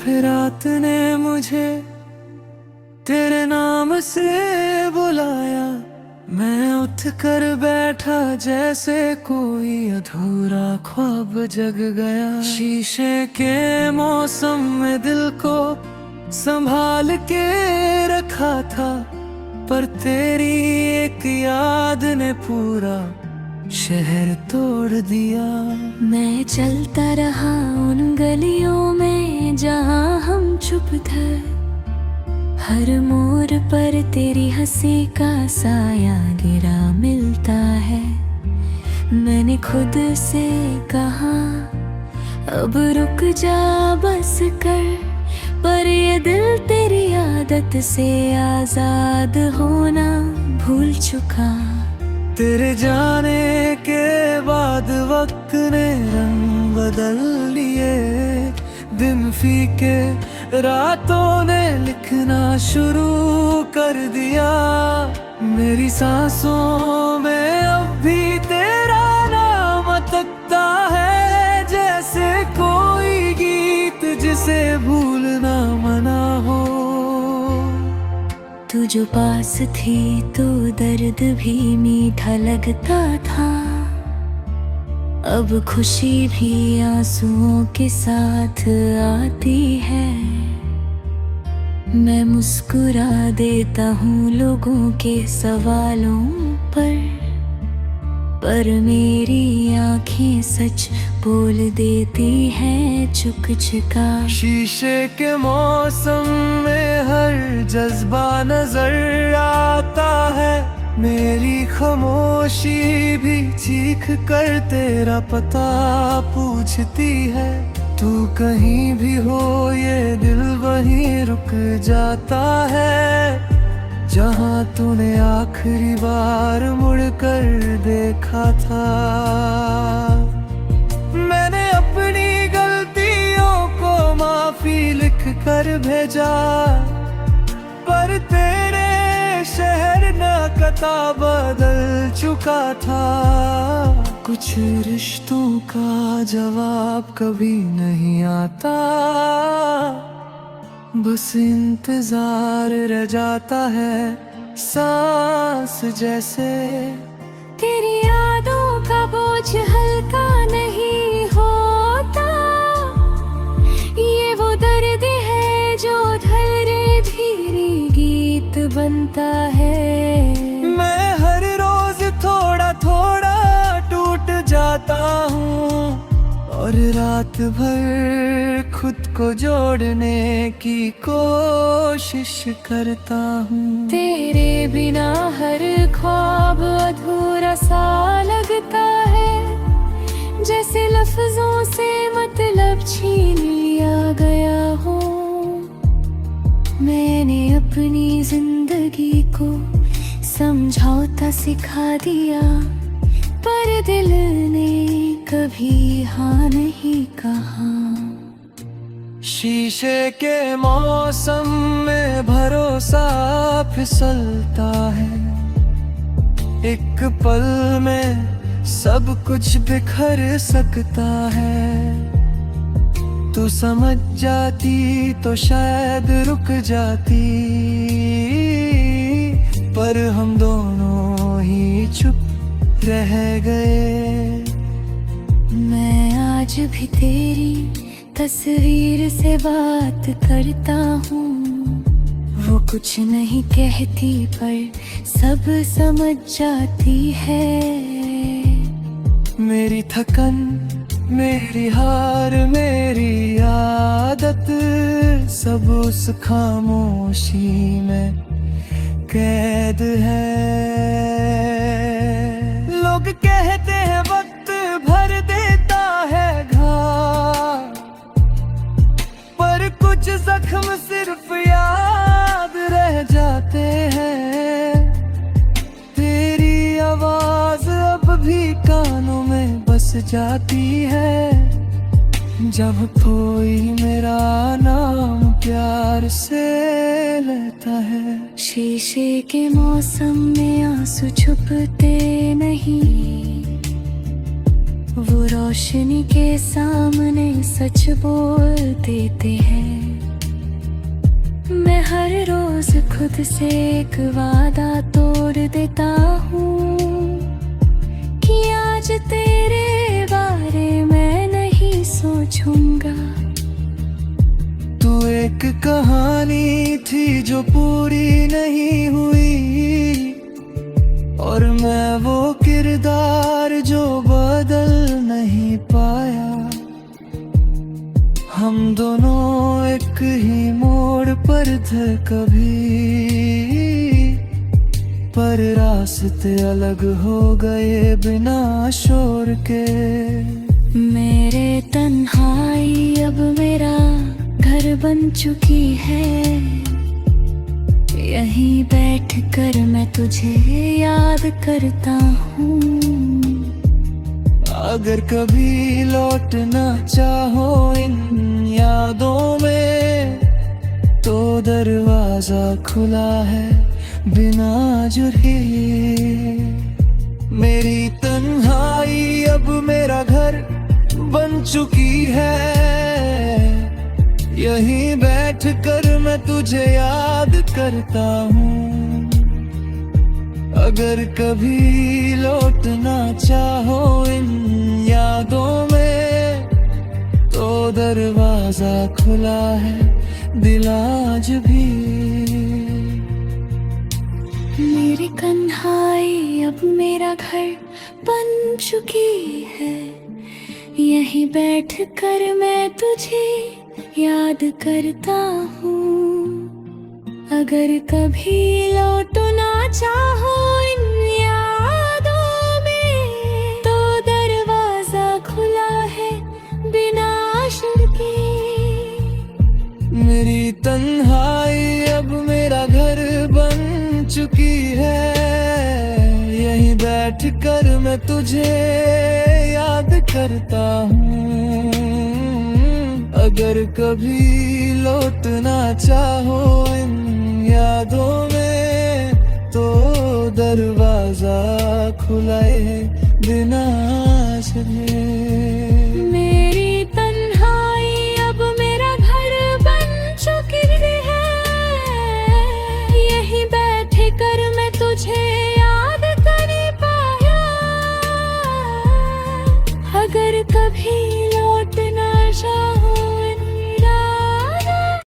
फिर रात ने मुझे तेरे नाम से बुलाया। मैं उठ कर बैठा जैसे कोई अधूरा ख्वाब जग गया। शीशे के मौसम में दिल को संभाल के रखा था, पर तेरी एक याद ने पूरा शहर तोड़ दिया। मैं चलता रहा उन गलियों में जहाँ हम चुप थे, हर मोड़ पर तेरी हंसी का साया गिरा मिलता है। मैंने खुद से कहा अब रुक जा बस कर, पर ये दिल तेरी आदत से आजाद होना भूल चुका। तेरे जाने के बाद वक्त ने रंग बदल लिए, दिन फीके रातों ने लिखना शुरू कर दिया। मेरी सांसों में अब भी तेरा नाम अटकता है, जैसे कोई गीत जिसे भूलना मना हो। तू जो पास थी तो दर्द भी मीठा लगता था, अब खुशी भी आंसुओं के साथ आती है। मैं मुस्कुरा देता हूँ लोगों के सवालों पर मेरी आंखें सच बोल देती हैं चुक-चुका। शीशे के मौसम में हर जज्बा नजर आता है, मेरी खामोशी भी चीख कर तेरा पता पूछती है। तू कहीं भी हो ये दिल वहीं रुक जाता है, जहाँ तूने आखिरी बार मुड़कर देखा था। मैंने अपनी गलतियों को माफी लिख कर भेजा, पर तेरे शहर नकता बदल चुका था। कुछ रिश्तों का जवाब कभी नहीं आता, बस इंतजार रह जाता है सांस जैसे। तेरी यादों का बोझ हल्का नहीं होता, ये वो दर्द है जो धीरे धीरे गीत बनता है। मैं हर रोज थोड़ा थोड़ा टूट जाता हूँ, और रात भर खुद को जोड़ने की कोशिश करता हूँ। तेरे बिना हर ख्वाब अधूरा सा लगता है, जैसे लफ्जों से मतलब छीन लिया गया हो। मैंने अपनी जिंदगी को समझौता सिखा दिया, पर दिल ने कभी हाँ नहीं कहा। शीशे के मौसम में भरोसा फिसलता है, एक पल में सब कुछ बिखर सकता है। तू समझ जाती तो शायद रुक जाती, पर हम दोनों ही चुप रह गए। मैं आज भी तेरी तस्वीर से बात करता हूँ, वो कुछ नहीं कहती पर सब समझ जाती है। मेरी थकन, मेरी हार, मेरी आदत, सब उस खामोशी में कैद है। लोग कहते हैं वक्त भर देता है घाव, पर कुछ जख्म सिर्फ याद रह जाते हैं। तेरी आवाज अब भी कानों में बस जाती है, जब कोई मेरा नाम प्यार से लेता है। शीशे के मौसम में आंसू छुपते नहीं, वो रोशनी के सामने सच बोल देते हैं। खुद से एक वादा तोड़ देता हूँ कि आज तेरे बारे में नहीं सोचूंगा। तू एक कहानी थी जो पूरी नहीं हुई, और मैं वो किरदार जो बदल नहीं पाया। हम दोनों एक ही मोड़ पर थे कभी, पर रास्ते अलग हो गए बिना शोर के। मेरे तन्हाई अब मेरा घर बन चुकी है, यहीं बैठ कर मैं तुझे याद करता हूँ। अगर कभी लौटना चाहो इन यादों में, तो दरवाजा खुला है बिना जुर्हे। मेरी तन्हाई अब मेरा घर बन चुकी है, यहीं बैठ कर मैं तुझे याद करता हूँ। अगर कभी लौटना चाहो इन यादों में, तो दरवाजा खुला है दिल आज भी। मेरी कन्हाई अब मेरा घर बन चुकी है, यहीं बैठ कर मैं तुझे याद करता हूँ। अगर कभी लौटना चाहो इन यादों में, तो दरवाजा खुला है बिना शर्त के। मेरी तन्हाई अब मेरा घर बन चुकी है, यहीं बैठ कर मैं तुझे याद करता हूँ। अगर कभी लौटना चाहो इन यादों में, तो दरवाजा खुला है बिना शर्त के।